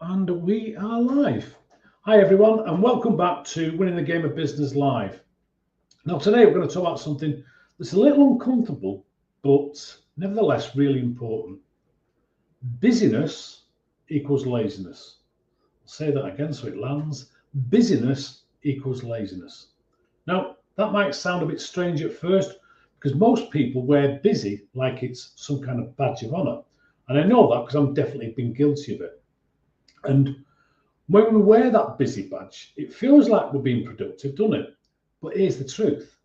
And we are live. Hi everyone, and welcome back to Winning the Game of Business Live. Now today we're going to talk about something that's a little uncomfortable, but nevertheless really important. Busyness equals laziness. I'll say that again so it lands. Busyness equals laziness. Now that might sound a bit strange at first because most people wear busy like it's some kind of badge of honor. And I know that because I've definitely been guilty of it. And when we wear that busy badge, it feels like we're being productive, doesn't it? But here's the truth.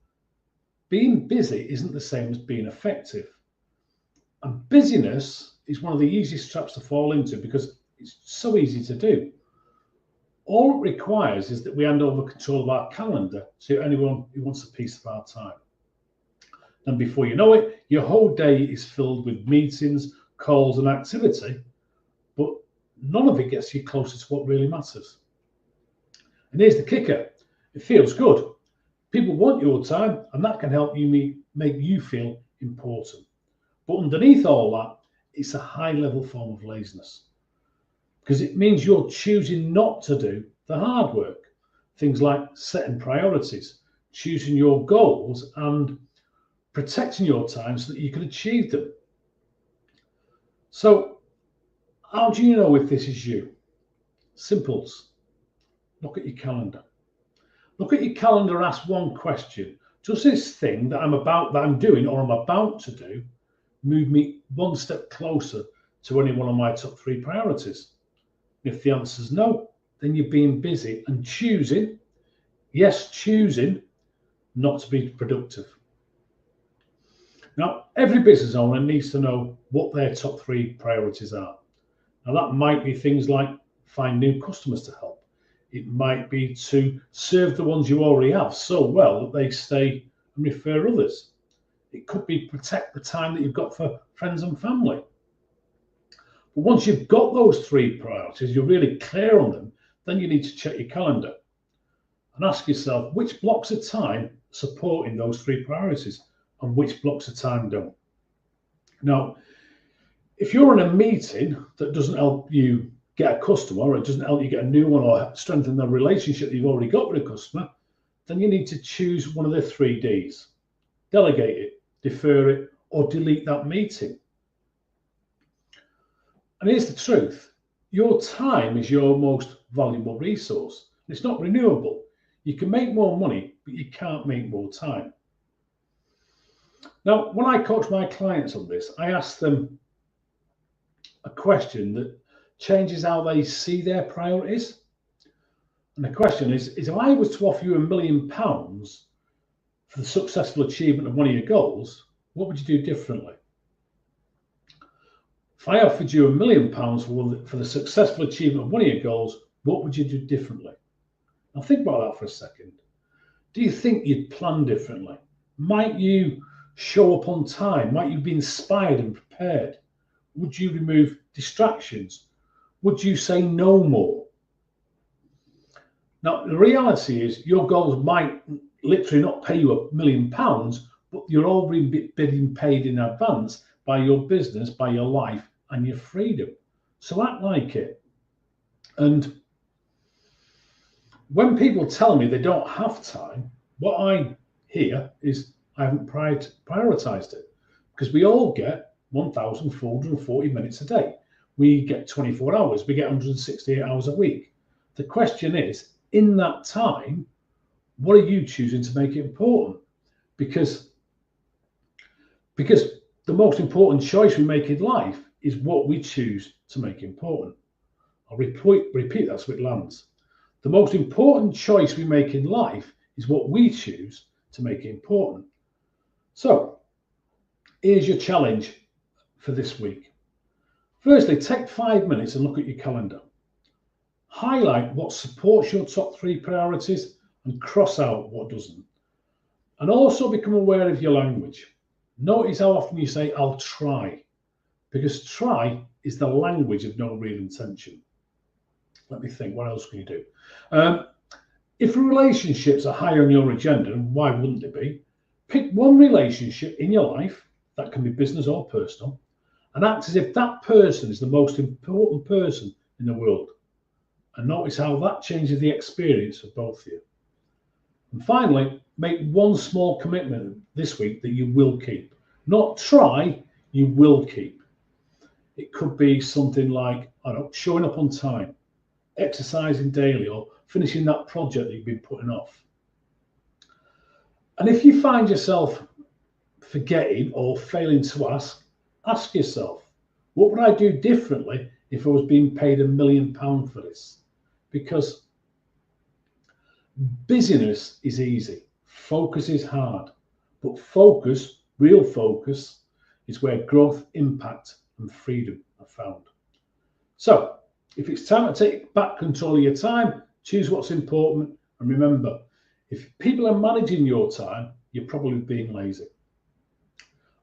Being busy isn't the same as being effective. And busyness is one of the easiest traps to fall into because it's so easy to do. All it requires is that we hand over control of our calendar to anyone who wants a piece of our time. And before you know it, your whole day is filled with meetings, calls, and activity, but none of it gets you closer to what really matters. And here's the kicker. It feels good. People want your time, and that can help you make you feel important. But underneath all that, it's a high-level form of laziness because it means you're choosing not to do the hard work. Things like setting priorities, choosing your goals, and protecting your time so that you can achieve them. So, how do you know if this is you? Simples. Look at your calendar. Look at your calendar, ask one question. Does this thing that I'm doing or I'm about to do move me one step closer to any one of my top 3 priorities? If the answer is no, then you're being busy and choosing not to be productive. Now, every business owner needs to know what their top 3 priorities are. Now, that might be things like find new customers to help. It might be to serve the ones you already have so well that they stay and refer others. It could be protect the time that you've got for friends and family. But once you've got those 3 priorities, you're really clear on them, then you need to check your calendar and ask yourself which blocks of time supporting those 3 priorities and which blocks of time don't. Now, if you're in a meeting that doesn't help you get a customer, or it doesn't help you get a new one or strengthen the relationship that you've already got with a customer, then you need to choose one of the 3 Ds. Delegate it, defer it, or delete that meeting. And here's the truth. Your time is your most valuable resource. It's not renewable. You can make more money, but you can't make more time. Now, when I coach my clients on this, I ask them a question that changes how they see their priorities. And the question is if I was to offer you £1 million for the successful achievement of one of your goals, what would you do differently? If I offered you £1 million for the successful achievement of one of your goals, what would you do differently? Now think about that for a second. Do you think you'd plan differently? Might you show up on time? Might you be inspired and prepared? Would you remove distractions? Would you say no more? Now, the reality is your goals might literally not pay you £1 million, but you're already being paid in advance by your business, by your life, and your freedom. So act like it. And when people tell me they don't have time, what I hear is I haven't prioritized it, because we all get 1,440 minutes a day. We get 24 hours, we get 168 hours a week. The question is, in that time, what are you choosing to make it important? Because the most important choice we make in life is what we choose to make important. I'll repeat that so it lands. The most important choice we make in life is what we choose to make it important. So, here's your challenge for this week. Firstly, take 5 minutes and look at your calendar. Highlight what supports your top 3 priorities and cross out what doesn't. And also become aware of your language. Notice how often you say, I'll try, because try is the language of no real intention. Let me think, what else can you do? If relationships are high on your agenda, and why wouldn't it be? Pick one relationship in your life, that can be business or personal, and act as if that person is the most important person in the world. and notice how that changes the experience of both of you. And finally, make one small commitment this week that you will keep. Not try, you will keep. It could be something like, I don't know, showing up on time, exercising daily, or finishing that project that you've been putting off. And if you find yourself forgetting or failing to ask yourself, what would I do differently if I was being paid £1 million for this? Because busyness is easy, focus is hard, but focus, real focus, is where growth, impact, and freedom are found. So, if it's time to take back control of your time, choose what's important, and remember, if people are managing your time, you're probably being lazy.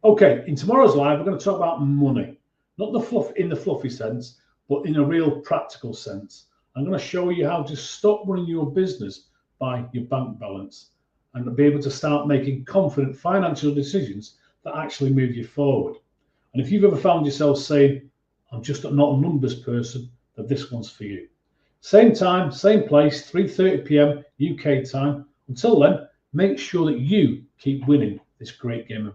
Okay, in tomorrow's live, we're going to talk about money, not the fluff in the fluffy sense, but in a real practical sense. I'm going to show you how to stop running your business by your bank balance and be able to start making confident financial decisions that actually move you forward. And if you've ever found yourself saying, I'm just not a numbers person, then this one's for you. Same time, same place, 3:30 p.m. UK time. Until then, make sure that you keep winning this great game of business.